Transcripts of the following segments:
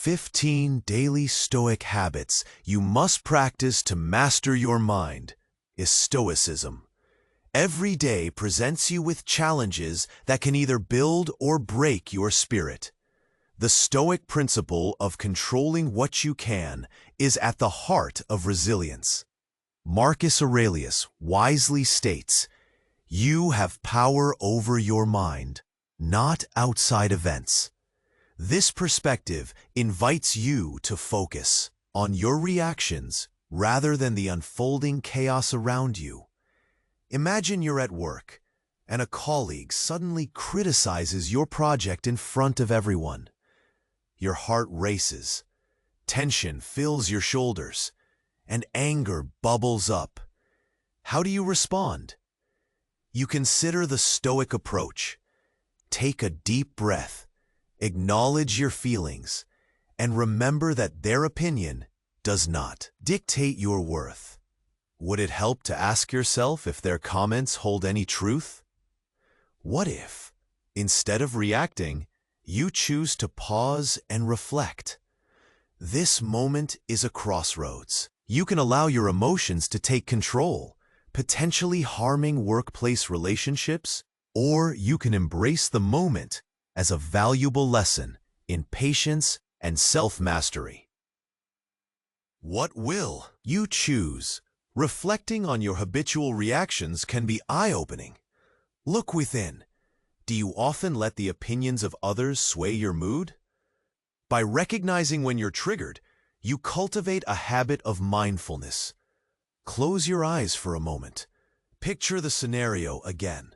15 daily Stoic habits you must practice to master your mind is Stoicism. Every day presents you with challenges that can either build or break your spirit. The Stoic principle of controlling what you can is at the heart of resilience. Marcus Aurelius wisely states, "You have power over your mind, not outside events." This perspective invites you to focus on your reactions rather than the unfolding chaos around you. Imagine you're at work and a colleague suddenly criticizes your project in front of everyone. Your heart races, tension fills your shoulders, and anger bubbles up. How do you respond? You consider the Stoic approach. Take a deep breath. Acknowledge your feelings, and remember that their opinion does not dictate your worth. Would it help to ask yourself if their comments hold any truth? What if, instead of reacting, you choose to pause and reflect? This moment is a crossroads. You can allow your emotions to take control, potentially harming workplace relationships, or you can embrace the moment as a valuable lesson in patience and self-mastery. What will you choose? Reflecting on your habitual reactions can be eye-opening. Look within. Do you often let the opinions of others sway your mood? By recognizing when you're triggered, you cultivate a habit of mindfulness. Close your eyes for a moment. Picture the scenario again.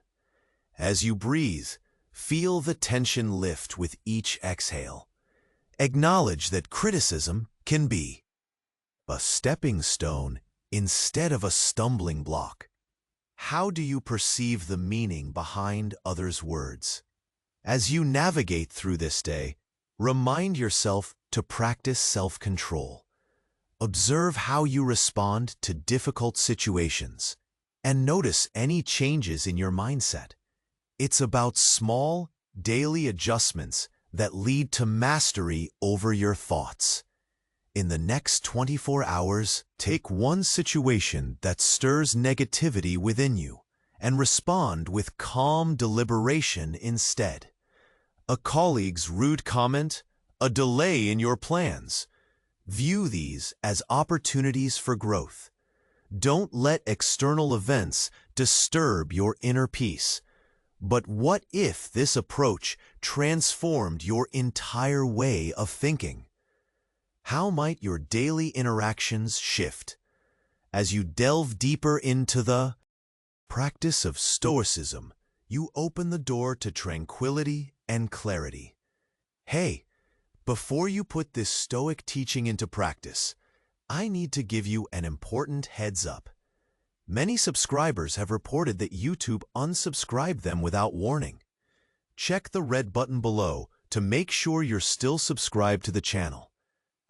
As you breathe, feel the tension lift with each exhale. Acknowledge that criticism can be a stepping stone instead of a stumbling block. How do you perceive the meaning behind others' words? As you navigate through this day, remind yourself to practice self-control. Observe how you respond to difficult situations, and notice any changes in your mindset. It's about small, daily adjustments that lead to mastery over your thoughts. In the next 24 hours, take one situation that stirs negativity within you and respond with calm deliberation instead. A colleague's rude comment, a delay in your plans. View these as opportunities for growth. Don't let external events disturb your inner peace. But what if this approach transformed your entire way of thinking? How might your daily interactions shift? As you delve deeper into the practice of Stoicism, you open the door to tranquility and clarity. Hey, before you put this Stoic teaching into practice, I need to give you an important heads up. Many subscribers have reported that YouTube unsubscribed them without warning. Check the red button below to make sure you're still subscribed to the channel.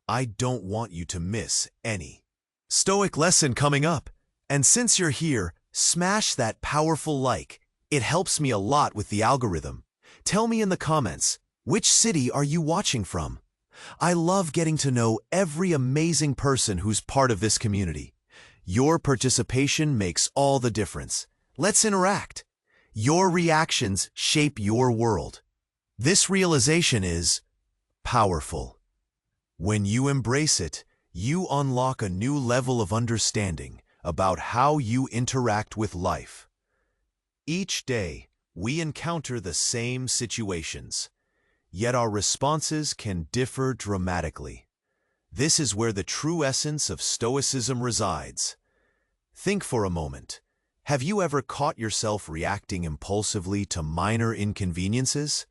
I don't want you to miss any Stoic lesson coming up. And since you're here, smash that powerful like. It helps me a lot with the algorithm. Tell me in the comments, which city are you watching from? I love getting to know every amazing person who's part of this community. Your participation makes all the difference. Let's interact. Your reactions shape your world. This realization is powerful. When you embrace it, you unlock a new level of understanding about how you interact with life. Each day, we encounter the same situations, yet our responses can differ dramatically. This is where the true essence of Stoicism resides. Think for a moment. Have you ever caught yourself reacting impulsively to minor inconveniences?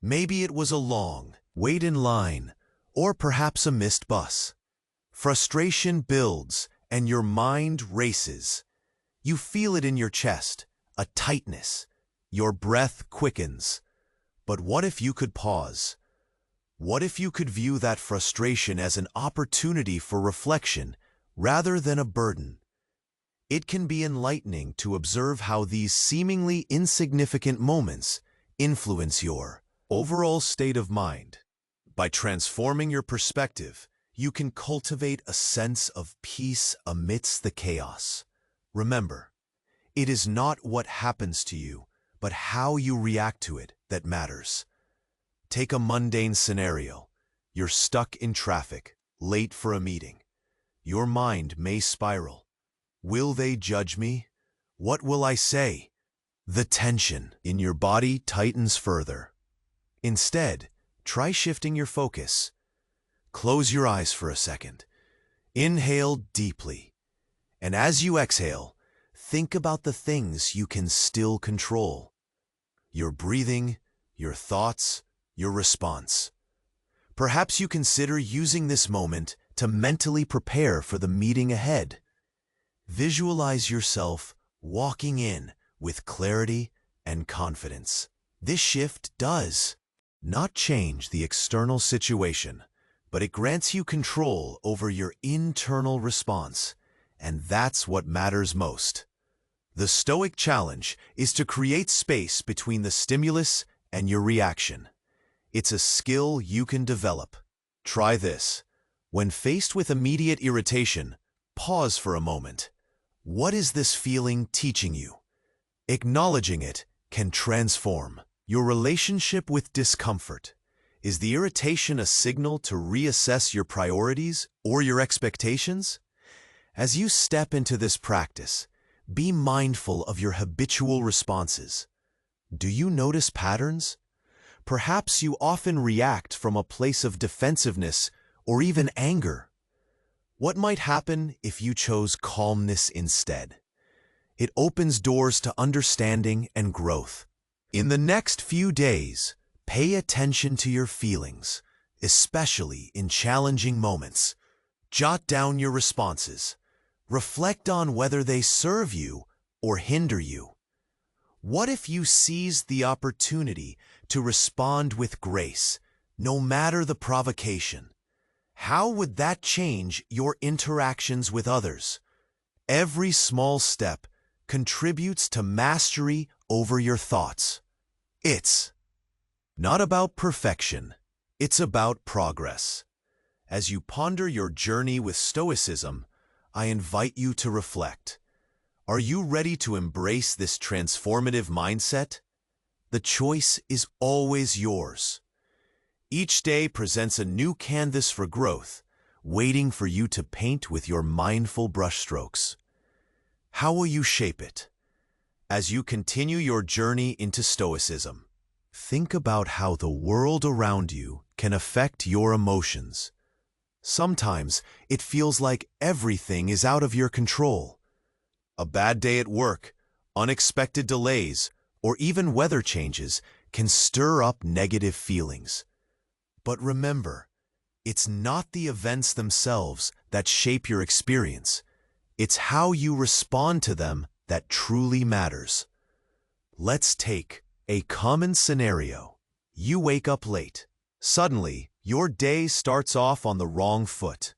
Maybe it was a long wait in line, or perhaps a missed bus. Frustration builds, and your mind races. You feel it in your chest, a tightness. Your breath quickens. But what if you could pause? What if you could view that frustration as an opportunity for reflection rather than a burden? It can be enlightening to observe how these seemingly insignificant moments influence your overall state of mind. By transforming your perspective, you can cultivate a sense of peace amidst the chaos. Remember, it is not what happens to you, but how you react to it that matters. Take a mundane scenario. You're stuck in traffic, late for a meeting. Your mind may spiral. Will they judge me? What will I say? The tension in your body tightens further. Instead, try shifting your focus. Close your eyes for a second. Inhale deeply. And as you exhale, think about the things you can still control. Your breathing, your thoughts, your response. Perhaps you consider using this moment to mentally prepare for the meeting ahead. Visualize yourself walking in with clarity and confidence. This shift does not change the external situation, but it grants you control over your internal response, and that's what matters most. The Stoic challenge is to create space between the stimulus and your reaction. It's a skill you can develop. Try this. When faced with immediate irritation, pause for a moment. What is this feeling teaching you? Acknowledging it can transform your relationship with discomfort. Is the irritation a signal to reassess your priorities or your expectations? As you step into this practice, be mindful of your habitual responses. Do you notice patterns? Perhaps you often react from a place of defensiveness or even anger. What might happen if you chose calmness instead? It opens doors to understanding and growth. In the next few days, pay attention to your feelings, especially in challenging moments. Jot down your responses. Reflect on whether they serve you or hinder you. What if you seized the opportunity to respond with grace, no matter the provocation? How would that change your interactions with others? Every small step contributes to mastery over your thoughts. It's not about perfection, it's about progress. As you ponder your journey with Stoicism, I invite you to reflect. Are you ready to embrace this transformative mindset? The choice is always yours. Each day presents a new canvas for growth, waiting for you to paint with your mindful brushstrokes. How will you shape it? As you continue your journey into Stoicism, think about how the world around you can affect your emotions. Sometimes it feels like everything is out of your control. A bad day at work, unexpected delays, or even weather changes can stir up negative feelings. But remember, it's not the events themselves that shape your experience. It's how you respond to them that truly matters. Let's take a common scenario. You wake up late. Suddenly, your day starts off on the wrong foot.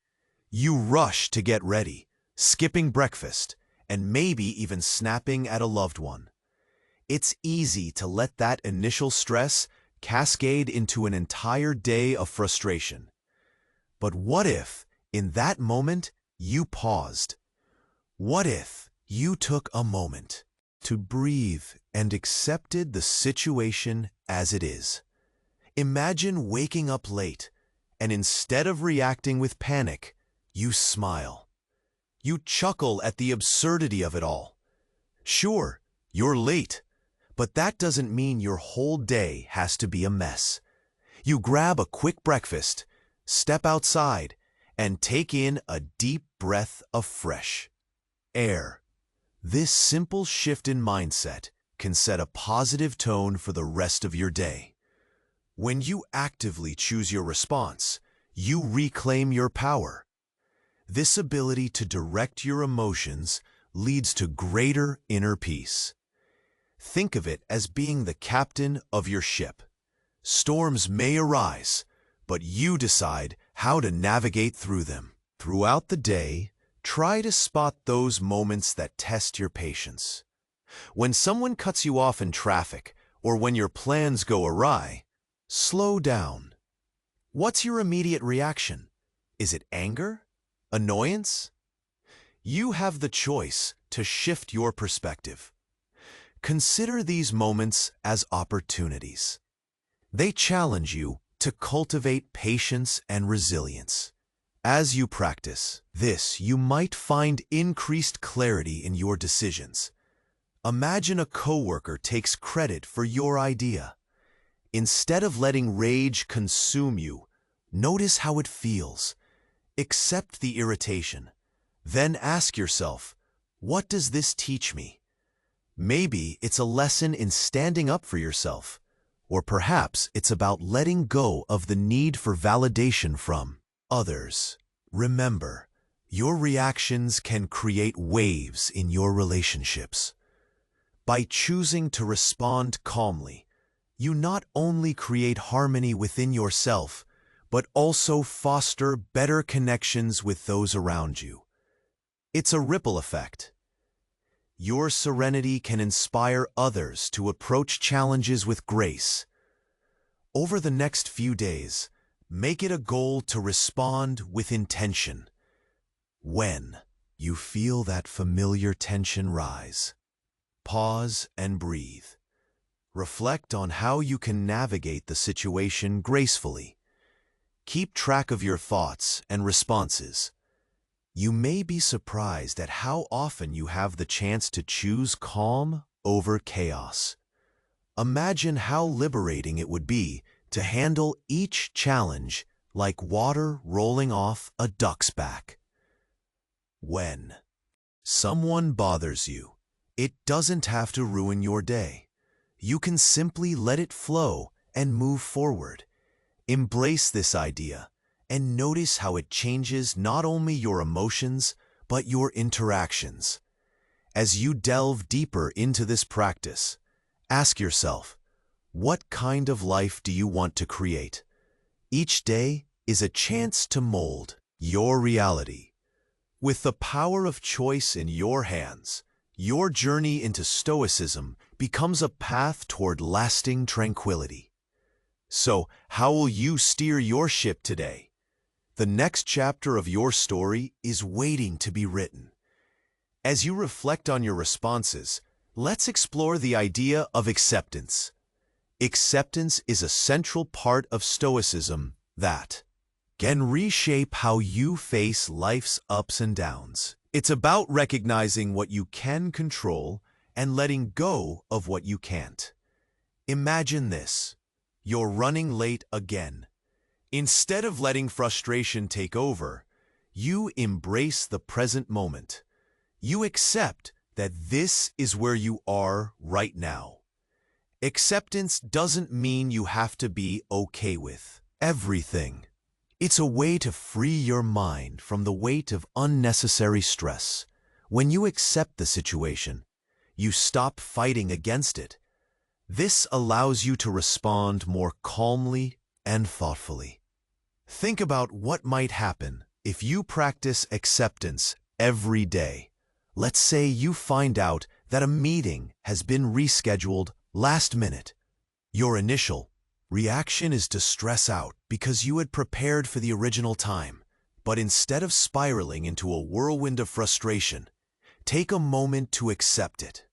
You rush to get ready, skipping breakfast, and maybe even snapping at a loved one. It's easy to let that initial stress cascade into an entire day of frustration. But what if, in that moment, you paused? What if you took a moment to breathe and accepted the situation as it is? Imagine waking up late, and instead of reacting with panic, you smile. You chuckle at the absurdity of it all. Sure, you're late, but that doesn't mean your whole day has to be a mess. You grab a quick breakfast, step outside, and take in a deep breath of fresh air. This simple shift in mindset can set a positive tone for the rest of your day. When you actively choose your response, you reclaim your power. This ability to direct your emotions leads to greater inner peace. Think of it as being the captain of your ship. Storms may arise, but you decide how to navigate through them. Throughout the day, try to spot those moments that test your patience. When someone cuts you off in traffic, or when your plans go awry, slow down. What's your immediate reaction? Is it anger? Annoyance? You have the choice to shift your perspective. Consider these moments as opportunities. They challenge you to cultivate patience and resilience. As you practice this, you might find increased clarity in your decisions. Imagine a coworker takes credit for your idea. Instead of letting rage consume you, notice how it feels. Accept the irritation. Then ask yourself, what does this teach me? Maybe it's a lesson in standing up for yourself, or perhaps it's about letting go of the need for validation from others. Remember, your reactions can create waves in your relationships. By choosing to respond calmly, you not only create harmony within yourself, but also foster better connections with those around you. It's a ripple effect. Your serenity can inspire others to approach challenges with grace. Over the next few days, make it a goal to respond with intention. When you feel that familiar tension rise, pause and breathe. Reflect on how you can navigate the situation gracefully. Keep track of your thoughts and responses. You may be surprised at how often you have the chance to choose calm over chaos. Imagine how liberating it would be to handle each challenge like water rolling off a duck's back. When someone bothers you, it doesn't have to ruin your day. You can simply let it flow and move forward. Embrace this idea and notice how it changes not only your emotions, but your interactions. As you delve deeper into this practice, ask yourself, what kind of life do you want to create? Each day is a chance to mold your reality. With the power of choice in your hands, your journey into Stoicism becomes a path toward lasting tranquility. So, how will you steer your ship today? The next chapter of your story is waiting to be written. As you reflect on your responses, let's explore the idea of acceptance. Acceptance is a central part of Stoicism that can reshape how you face life's ups and downs. It's about recognizing what you can control and letting go of what you can't. Imagine this. You're running late again. Instead of letting frustration take over, you embrace the present moment. You accept that this is where you are right now. Acceptance doesn't mean you have to be okay with everything. It's a way to free your mind from the weight of unnecessary stress. When you accept the situation, you stop fighting against it. This allows you to respond more calmly and thoughtfully. Think about what might happen if you practice acceptance every day. Let's say you find out that a meeting has been rescheduled last minute. Your initial reaction is to stress out because you had prepared for the original time. But instead of spiraling into a whirlwind of frustration, take a moment to accept it.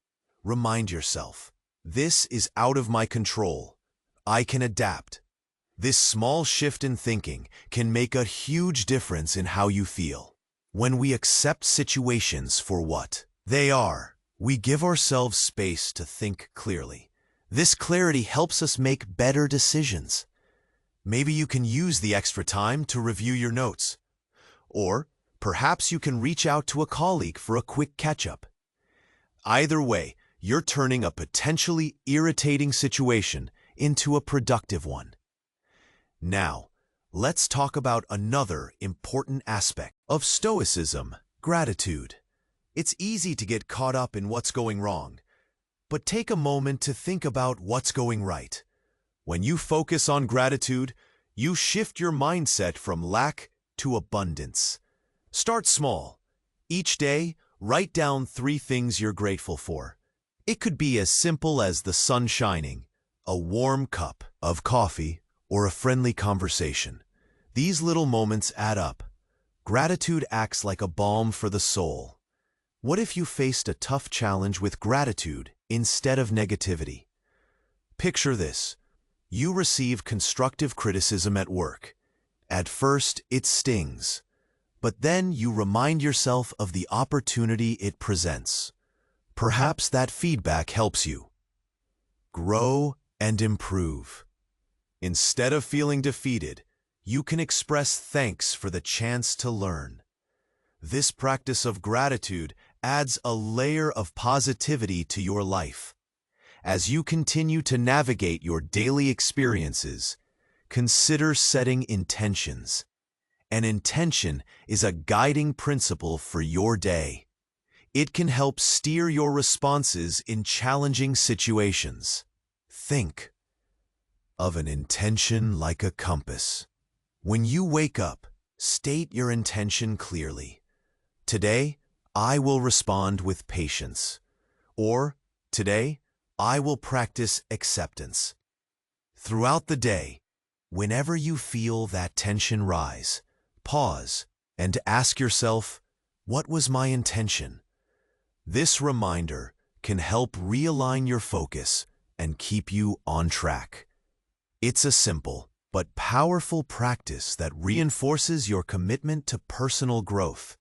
Remind yourself, this is out of my control. I can adapt. This small shift in thinking can make a huge difference in how you feel. When we accept situations for what they are, we give ourselves space to think clearly. This clarity helps us make better decisions. Maybe you can use the extra time to review your notes. Or perhaps you can reach out to a colleague for a quick catch-up. Either way, you're turning a potentially irritating situation into a productive one. Now, let's talk about another important aspect of Stoicism, gratitude. It's easy to get caught up in what's going wrong, but take a moment to think about what's going right. When you focus on gratitude, you shift your mindset from lack to abundance. Start small. Each day, write down 3 things you're grateful for. It could be as simple as the sun shining, a warm cup of coffee, or a friendly conversation. These little moments add up. Gratitude acts like a balm for the soul. What if you faced a tough challenge with gratitude instead of negativity? Picture this. You receive constructive criticism at work. At first, it stings, but then you remind yourself of the opportunity it presents. Perhaps that feedback helps you grow and improve. Instead of feeling defeated, you can express thanks for the chance to learn. This practice of gratitude adds a layer of positivity to your life. As you continue to navigate your daily experiences, consider setting intentions. An intention is a guiding principle for your day. It can help steer your responses in challenging situations. Think of an intention like a compass. When you wake up, state your intention clearly. Today, I will respond with patience. Or, today, I will practice acceptance. Throughout the day, whenever you feel that tension rise, pause and ask yourself, what was my intention? This reminder can help realign your focus and keep you on track. It's a simple but powerful practice that reinforces your commitment to personal growth.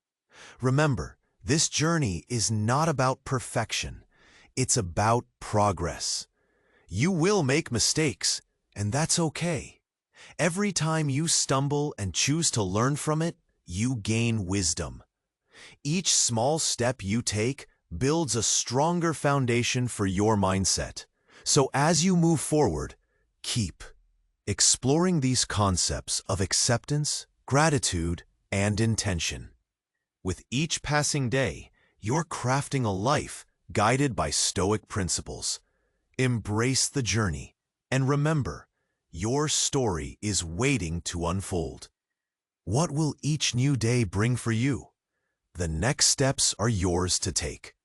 Remember, this journey is not about perfection. It's about progress. You will make mistakes, and that's okay. Every time you stumble and choose to learn from it, you gain wisdom. Each small step you take builds a stronger foundation for your mindset. So as you move forward, keep exploring these concepts of acceptance, gratitude, and intention. With each passing day, you're crafting a life guided by Stoic principles. Embrace the journey, and remember, your story is waiting to unfold. What will each new day bring for you? The next steps are yours to take.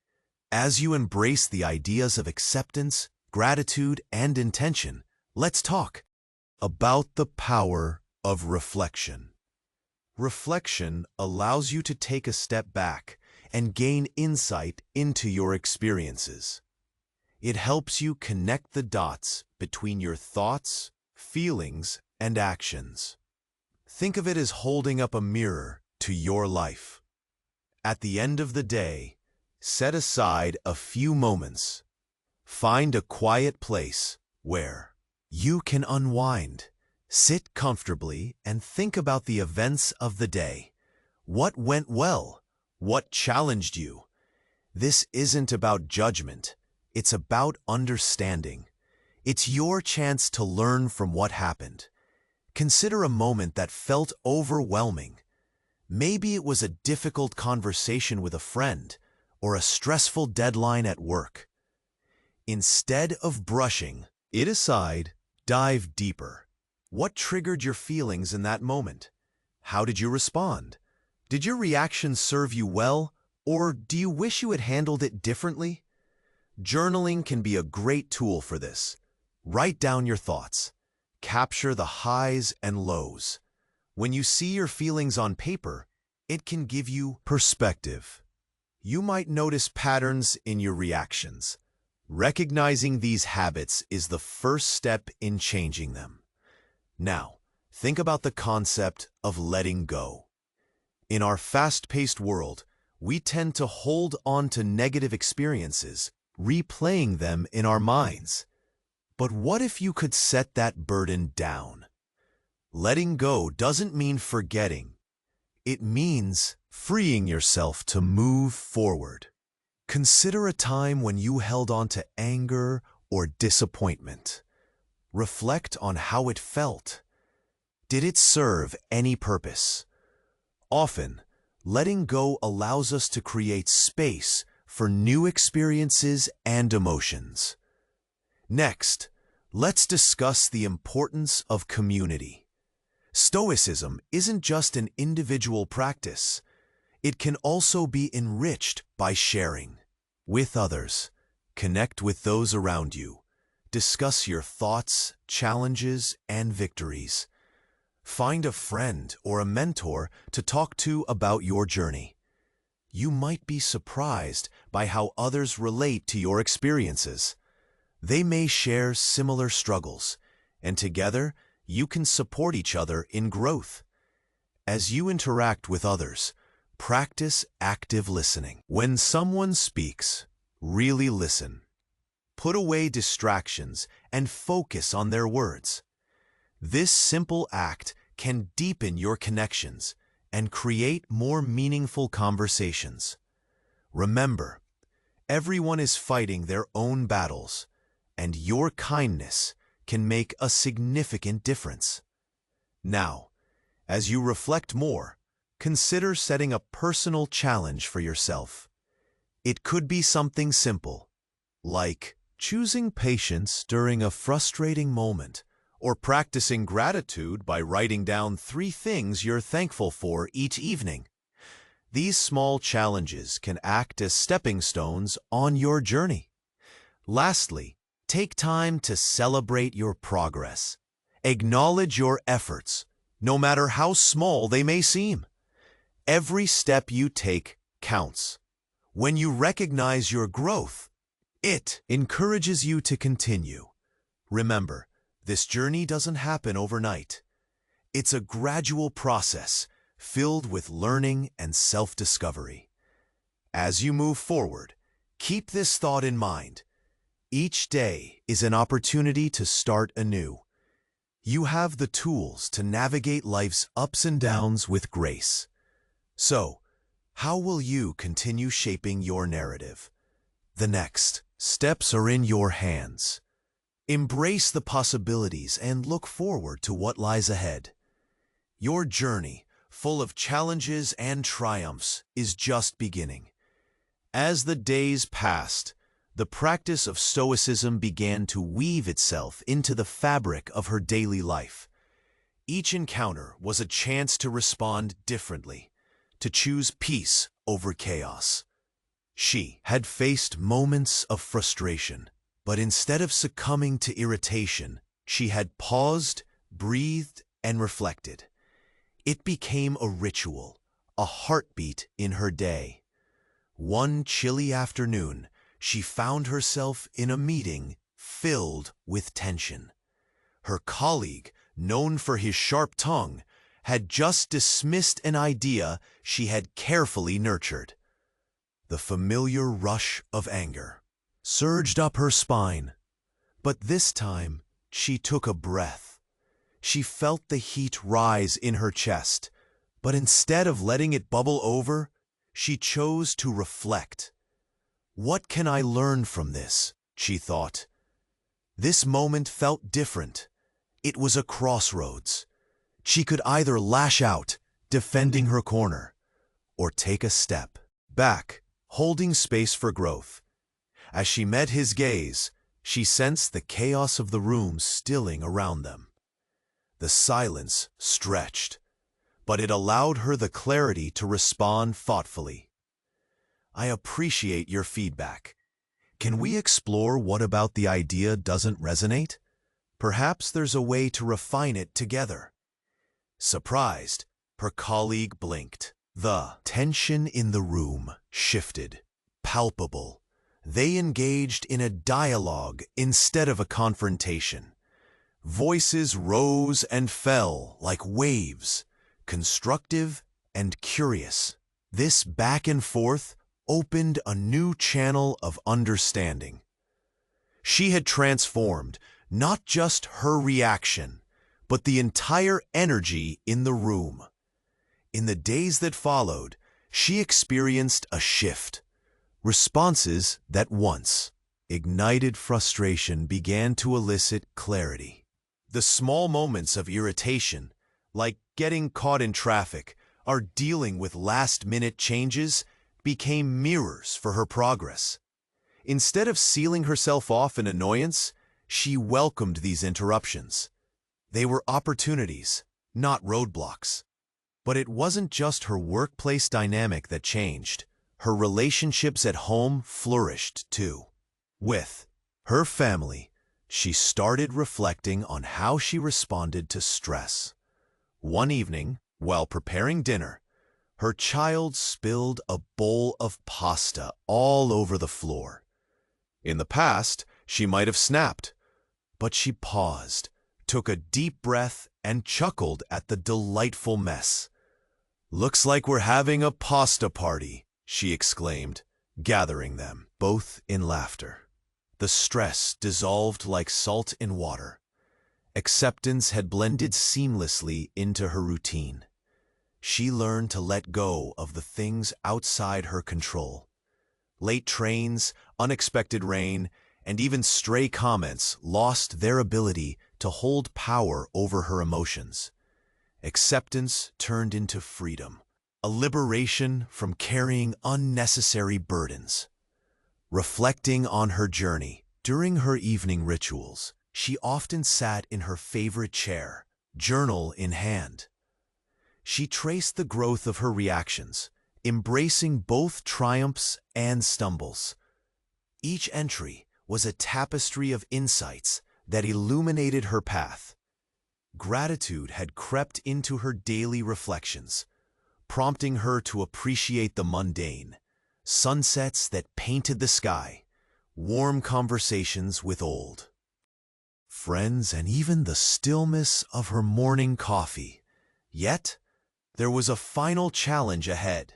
As you embrace the ideas of acceptance, gratitude, and intention, let's talk about the power of reflection. Reflection allows you to take a step back and gain insight into your experiences. It helps you connect the dots between your thoughts, feelings, and actions. Think of it as holding up a mirror to your life. At the end of the day, set aside a few moments. Find a quiet place where you can unwind. Sit comfortably and think about the events of the day. What went well? What challenged you? This isn't about judgment. It's about understanding. It's your chance to learn from what happened. Consider a moment that felt overwhelming. Maybe it was a difficult conversation with a friend or a stressful deadline at work. Instead of brushing it aside, dive deeper. What triggered your feelings in that moment? How did you respond? Did your reaction serve you well, or do you wish you had handled it differently? Journaling can be a great tool for this. Write down your thoughts. Capture the highs and lows. When you see your feelings on paper, it can give you perspective. You might notice patterns in your reactions. Recognizing these habits is the first step in changing them. Now, think about the concept of letting go. In our fast-paced world, we tend to hold on to negative experiences, replaying them in our minds. But what if you could set that burden down? Letting go doesn't mean forgetting. It means freeing yourself to move forward. Consider a time when you held on to anger or disappointment. Reflect on how it felt. Did it serve any purpose? Often, letting go allows us to create space for new experiences and emotions. Next, let's discuss the importance of community. Stoicism isn't just an individual practice. It can also be enriched by sharing with others. Connect with those around you. Discuss your thoughts, challenges, and victories. Find a friend or a mentor to talk to about your journey. You might be surprised by how others relate to your experiences. They may share similar struggles, and together you can support each other in growth. As you interact with others, practice active listening. When someone speaks, really listen. Put away distractions and focus on their words. This simple act can deepen your connections and create more meaningful conversations. Remember, everyone is fighting their own battles, and your kindness can make a significant difference. Now, as you reflect more, consider setting a personal challenge for yourself. It could be something simple, like choosing patience during a frustrating moment, or practicing gratitude by writing down 3 things you're thankful for each evening. These small challenges can act as stepping stones on your journey. Lastly, take time to celebrate your progress. Acknowledge your efforts, no matter how small they may seem. Every step you take counts. When you recognize your growth, it encourages you to continue. Remember, this journey doesn't happen overnight. It's a gradual process filled with learning and self-discovery. As you move forward, keep this thought in mind. Each day is an opportunity to start anew. You have the tools to navigate life's ups and downs with grace. So, how will you continue shaping your narrative? The next steps are in your hands. Embrace the possibilities and look forward to what lies ahead. Your journey, full of challenges and triumphs, is just beginning. As the days passed, the practice of Stoicism began to weave itself into the fabric of her daily life. Each encounter was a chance to respond differently, to choose peace over chaos. She had faced moments of frustration, but instead of succumbing to irritation, she had paused, breathed, and reflected. It became a ritual, a heartbeat in her day. One chilly afternoon, she found herself in a meeting filled with tension. Her colleague, known for his sharp tongue, had just dismissed an idea she had carefully nurtured. The familiar rush of anger surged up her spine, but this time she took a breath. She felt the heat rise in her chest, but instead of letting it bubble over, she chose to reflect. What can I learn from this? She thought. This moment felt different. It was a crossroads. She could either lash out, defending her corner, or take a step back, holding space for growth. As she met his gaze, she sensed the chaos of the room stilling around them. The silence stretched, but it allowed her the clarity to respond thoughtfully. I appreciate your feedback. Can we explore what about the idea doesn't resonate? Perhaps there's a way to refine it together. Surprised, her colleague blinked. The tension in the room shifted, palpable. They engaged in a dialogue instead of a confrontation. Voices rose and fell like waves, constructive and curious. This back and forth opened a new channel of understanding. She had transformed not just her reaction, but the entire energy in the room. In the days that followed, she experienced a shift. Responses that once ignited frustration began to elicit clarity. The small moments of irritation, like getting caught in traffic or dealing with last-minute changes, became mirrors for her progress. Instead of sealing herself off in annoyance, she welcomed these interruptions. They were opportunities, not roadblocks. But it wasn't just her workplace dynamic that changed. Her relationships at home flourished too. With her family, she started reflecting on how she responded to stress. One evening, while preparing dinner, her child spilled a bowl of pasta all over the floor. In the past, she might have snapped, but she paused, took a deep breath, and chuckled at the delightful mess. "Looks like we're having a pasta party," she exclaimed, gathering them, both in laughter. The stress dissolved like salt in water. Acceptance had blended seamlessly into her routine. She learned to let go of the things outside her control. Late trains, unexpected rain, and even stray comments lost their ability to hold power over her emotions. Acceptance turned into freedom, a liberation from carrying unnecessary burdens. Reflecting on her journey, during her evening rituals, she often sat in her favorite chair, journal in hand. She traced the growth of her reactions, embracing both triumphs and stumbles. Each entry was a tapestry of insights that illuminated her path. Gratitude had crept into her daily reflections, prompting her to appreciate the mundane, sunsets that painted the sky, warm conversations with old friends, and even the stillness of her morning coffee. Yet, there was a final challenge ahead.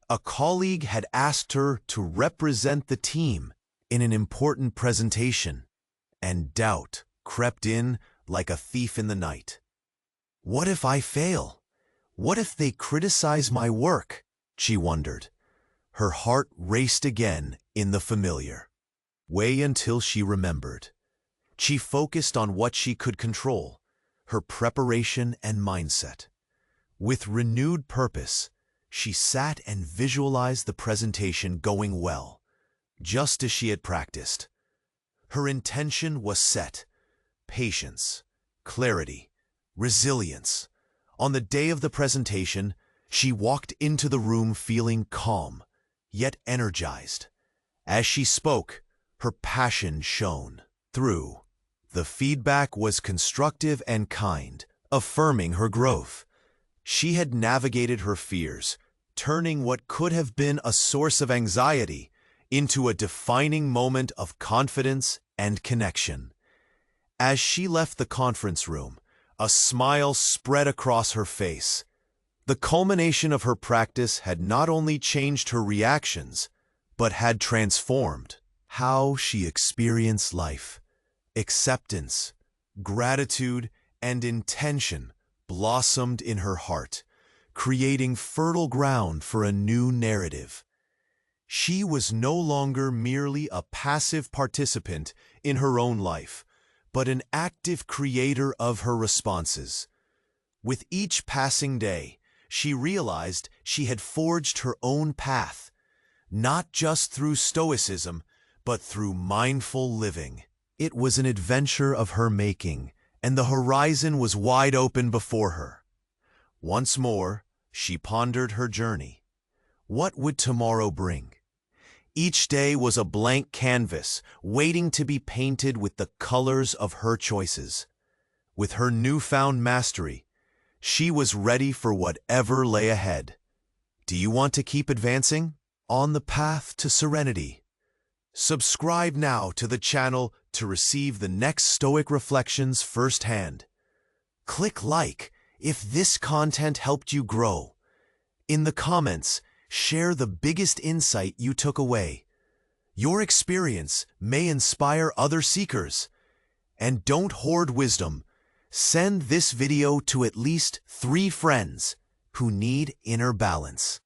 A colleague had asked her to represent the team in an important presentation, and doubt crept in like a thief in the night. What if I fail? What if they criticize my work? She wondered. Her heart raced again in the familiar way until she remembered. She focused on what she could control, her preparation and mindset. With renewed purpose, she sat and visualized the presentation going well, just as she had practiced. Her intention was set: patience, clarity, resilience. On the day of the presentation, she walked into the room feeling calm, yet energized. As she spoke, her passion shone through. The feedback was constructive and kind, affirming her growth. She had navigated her fears, turning what could have been a source of anxiety into a defining moment of confidence and connection. As she left the conference room, a smile spread across her face. The culmination of her practice had not only changed her reactions, but had transformed how she experienced life. Acceptance, gratitude, and intention blossomed in her heart, creating fertile ground for a new narrative. She was no longer merely a passive participant in her own life, but an active creator of her responses. With each passing day, she realized she had forged her own path, not just through Stoicism, but through mindful living. It was an adventure of her making, and the horizon was wide open before her. Once more, she pondered her journey. What would tomorrow bring? Each day was a blank canvas, waiting to be painted with the colors of her choices. With her newfound mastery, she was ready for whatever lay ahead. Do you want to keep advancing on the path to serenity? Subscribe now to the channel to receive the next Stoic reflections firsthand. Click like if this content helped you grow. In the comments, share the biggest insight you took away. Your experience may inspire other seekers. And don't hoard wisdom. Send this video to at least 3 friends who need inner balance.